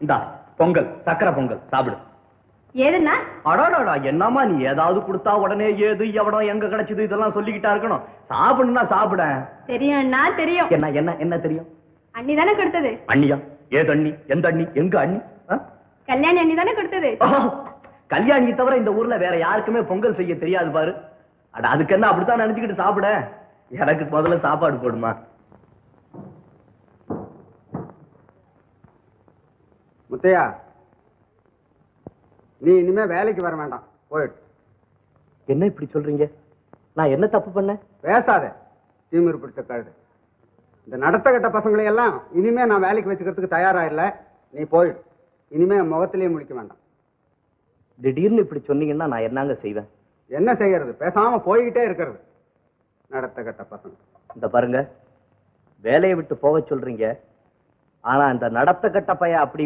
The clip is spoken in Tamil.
இந்தா பொங்கல், சக்கரை பொங்கல் சாப்பிடு. ஏதுன்னா அடாடாடா, என்னம்மா நீ ஏதாவது கொடுத்தா உடனே ஏது எவடம் எங்க கிடைச்சது இதெல்லாம் சொல்லிக்கிட்டா இருக்கணும். சாப்பிடுனா சாப்பிட. தெரியும்னா தெரியும். என்ன என்ன என்ன தெரியும்? அண்ணி தானே கொடுத்தது. அண்ணியா? ஏது அண்ணி? எந்த அண்ணி? எங்க அண்ணி? கல்யாணி அண்ணி தானே கொடுத்தது. கல்யாணி தவிர இந்த ஊர்ல வேற யாருக்குமே பொங்கல் செய்ய தெரியாது பாரு. அட அதுக்கு என்ன அப்படித்தான் நினைச்சுக்கிட்டு சாப்பிட. எனக்கு முதல்ல சாப்பாடு போடுமா. முத்தையா, நீ இனிமே வேலைக்கு வர வேண்டாம், போயிடு. என்ன இப்படி சொல்றீங்க? நான் என்ன தப்பு பண்ணேன்? பேசாத, தீமிர் பிடிச்ச கழுது. இந்த நடத்த கட்ட பசங்களை எல்லாம் இனிமே நான் வேலைக்கு வச்சுக்கிறதுக்கு தயாரா இல்ல. நீ போயிடு. இனிமே முகத்திலேயே முடிக்க வேண்டாம். திடீர்னு இப்படி சொன்னீங்கன்னா நான் என்னங்க செய்வேன்? என்ன செய்யறது? பேசாம போய்கிட்டே இருக்கிறது. நடத்த கட்ட பசங்க. இந்த பாருங்க, வேலையை விட்டு போக சொல்றீங்க. ஆனா இந்த நடத்த கட்ட பையன் அப்படி